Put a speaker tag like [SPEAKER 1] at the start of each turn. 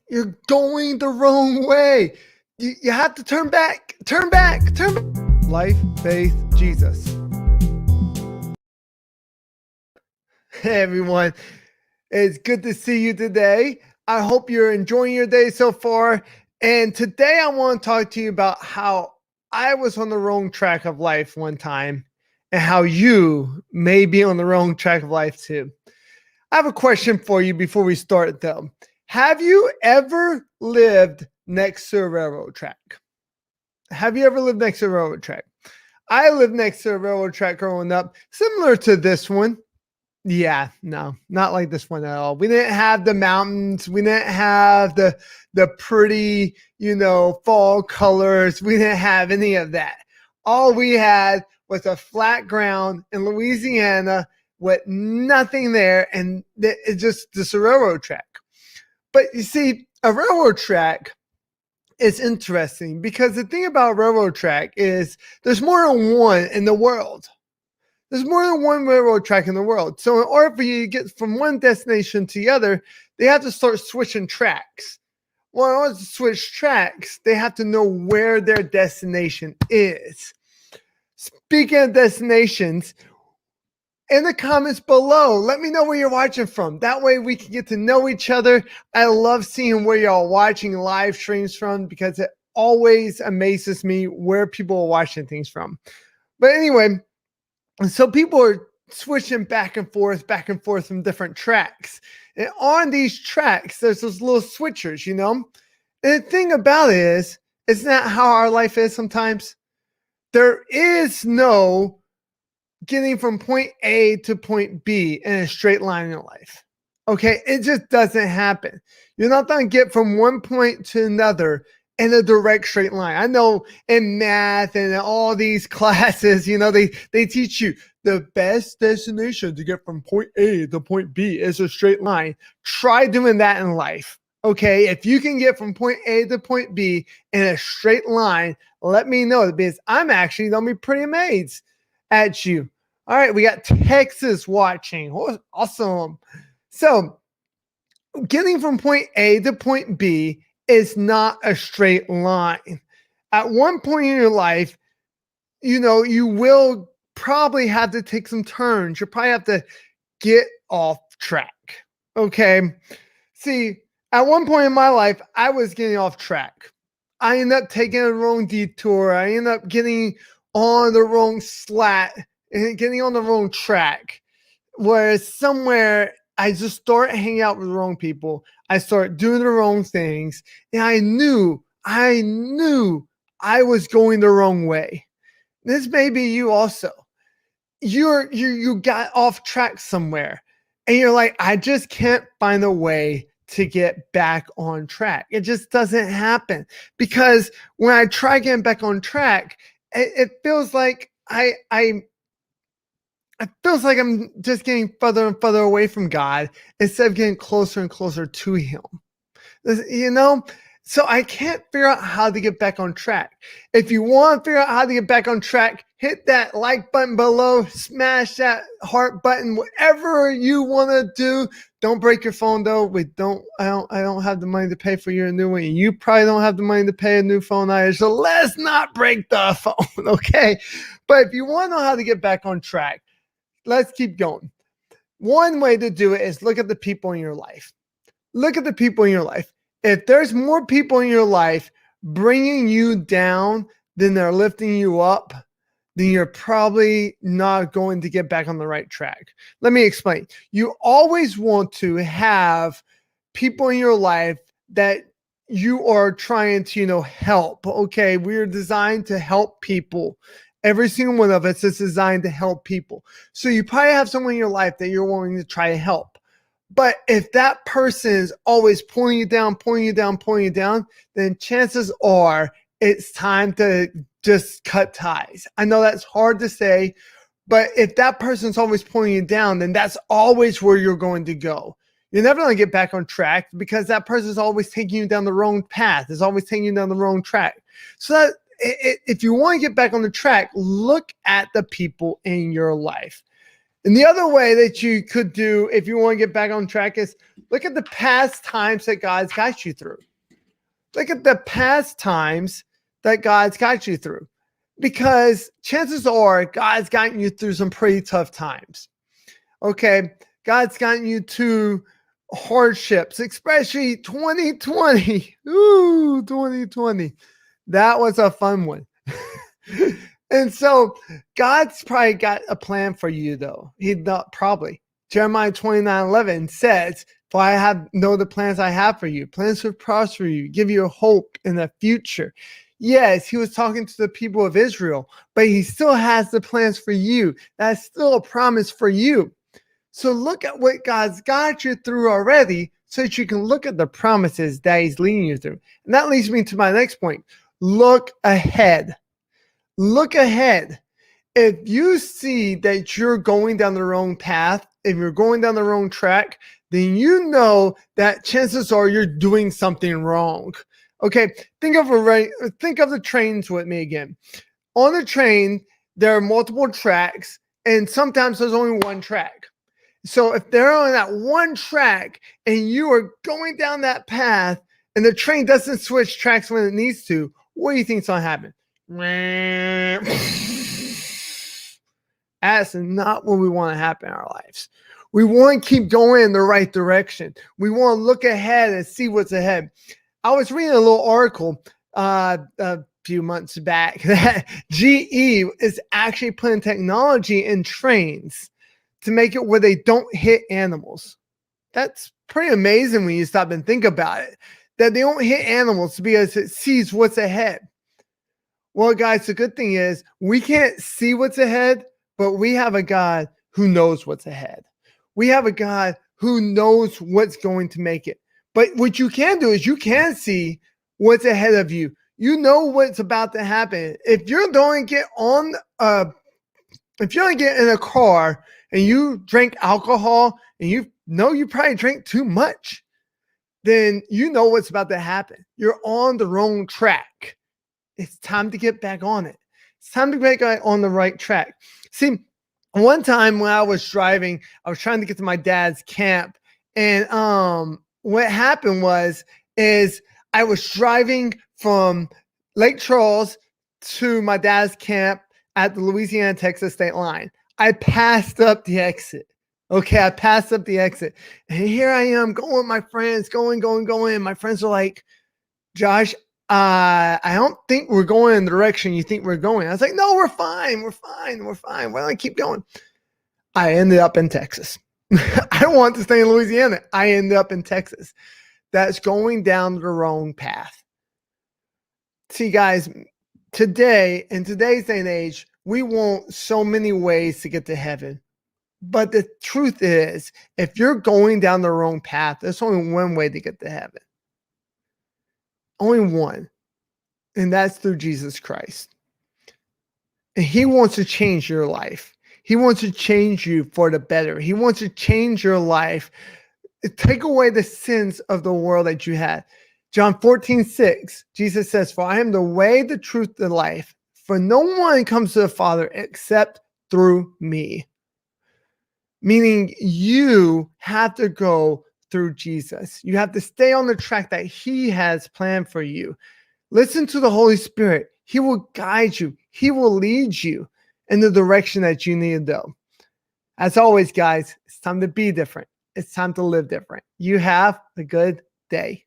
[SPEAKER 1] You're going the wrong way. You have to turn back, turn back, turn back. Life, faith, Jesus. Hey, everyone. It's good to see you today. I hope you're enjoying your day so far. And today I want to talk to you about how I was on the wrong track of life one time and how you may be on the wrong track of life too. I have a question for you before we start, though. Have you ever lived next to a railroad track? Have you ever lived next to a railroad track? I lived next to a railroad track growing up, similar to this one. Yeah, no, not like this one at all. We didn't have the mountains. We didn't have the pretty, fall colors. We didn't have any of that. All we had was a flat ground in Louisiana with nothing there, and it's just a railroad track. But you see, a railroad track is interesting because the thing about a railroad track is there's more than one in the world. There's more than one railroad track in the world. So in order for you to get from one destination to the other, they have to start switching tracks. Well, in order to switch tracks, they have to know where their destination is. Speaking of destinations, in the comments below, let me know where you're watching from. That way we can get to know each other. I love seeing where y'all watching live streams from because it always amazes me where people are watching things from. But anyway, so people are switching back and forth from different tracks. And on these tracks, there's those little switchers, And the thing about it is, isn't that how our life is sometimes? There is no getting from point A to point B in a straight line in life. Okay, it just doesn't happen. You're not going to get from one point to another in a direct straight line. I know in math and all these classes, they teach you the best destination to get from point A to point B is a straight line. Try doing that in life. Okay, if you can get from point A to point B in a straight line, let me know because I'm actually going to be pretty amazed at you. All right, we got Texas watching. Awesome. So getting from point A to point B is not a straight line. At one point in your life, you will probably have to take some turns. You'll probably have to get off track. Okay. See, at one point in my life, I was getting off track. I ended up taking a wrong detour. I ended up getting on the wrong slat and getting on the wrong track. Whereas somewhere I just start hanging out with the wrong people. I start doing the wrong things. And I knew I was going the wrong way. This may be you also. You got off track somewhere and you're like, I just can't find a way to get back on track. It just doesn't happen because when I try getting back on track, it feels like it feels like I'm just getting further and further away from God instead of getting closer and closer to Him. So I can't figure out how to get back on track. If you want to figure out how to get back on track, hit that like button below, smash that heart button, whatever you want to do. Don't break your phone though. I don't have the money to pay for your new one. You probably don't have the money to pay a new phone either. So let's not break the phone, okay? But if you want to know how to get back on track, let's keep going. One way to do it is look at the people in your life. Look at the people in your life. If there's more people in your life bringing you down than they're lifting you up, then you're probably not going to get back on the right track. Let me explain. You always want to have people in your life that you are trying to, help. Okay, we're designed to help people. Every single one of us is designed to help people. So you probably have someone in your life that you're wanting to try to help. But if that person is always pulling you down, then chances are it's time to just cut ties. I know that's hard to say, but if that person's always pulling you down, then that's always where you're going to go. You're never going to get back on track because that person's always taking you down the wrong path. Is always taking you down the wrong track. So that if you want to get back on the track, look at the people in your life. And the other way that you could do if you want to get back on track is look at the past times that God's got you through. Look at the past times that God's got you through. Because chances are God's gotten you through some pretty tough times. Okay. God's gotten you to hardships, especially 2020. Ooh, 2020. That was a fun one. And so God's probably got a plan for you, though. He not probably. Jeremiah 29:11 says, "For I know the plans I have for you, plans to prosper you, give you a hope in the future." Yes, he was talking to the people of Israel, but he still has the plans for you. That's still a promise for you. So look at what God's got you through already so that you can look at the promises that he's leading you through. And that leads me to my next point. Look ahead. Look ahead. If you see that you're going down the wrong path, if you're going down the wrong track, then you know that chances are you're doing something wrong. Okay, think of the trains with me again. On the train, there are multiple tracks, and sometimes there's only one track. So if they're on that one track and you are going down that path and the train doesn't switch tracks when it needs to, what do you think is going to happen? That's not what we want to happen in our lives. We want to keep going in the right direction. We want to look ahead and see what's ahead. I was reading a little article a few months back that GE is actually putting technology in trains to make it where they don't hit animals. That's pretty amazing when you stop and think about it, that they don't hit animals because it sees what's ahead. Well, guys, the good thing is we can't see what's ahead, but we have a God who knows what's ahead. We have a God who knows what's going to make it. But what you can do is you can see what's ahead of you. You know what's about to happen. If you're going to get in a car and you drink alcohol and you know you probably drink too much, then you know what's about to happen. You're on the wrong track. It's time to get back on it. It's time to get back on the right track. See, one time when I was driving, I was trying to get to my dad's camp, and what happened is I was driving from Lake Charles to my dad's camp at the Louisiana-Texas state line. I passed up the exit. Okay, I passed up the exit. And here I am going with my friends, going. My friends are like, "Josh, I don't think we're going in the direction you think we're going." I was like, "No, we're fine. Why don't I keep going?" I ended up in Texas. I want to stay in Louisiana. I ended up in Texas. That's going down the wrong path. See, guys, today, in today's day and age, we want so many ways to get to heaven. But the truth is, if you're going down the wrong path, there's only one way to get to heaven. Only one. And that's through Jesus Christ. And he wants to change your life. He wants to change you for the better. He wants to change your life. Take away the sins of the world that you had. John 14:6, Jesus says, "For I am the way, the truth, the life. For no one comes to the Father except through me." Meaning you have to go through Jesus. You have to stay on the track that he has planned for you. Listen to the Holy Spirit. He will guide you. He will lead you in the direction that you need to go. As always, guys, it's time to be different. It's time to live different. You have a good day.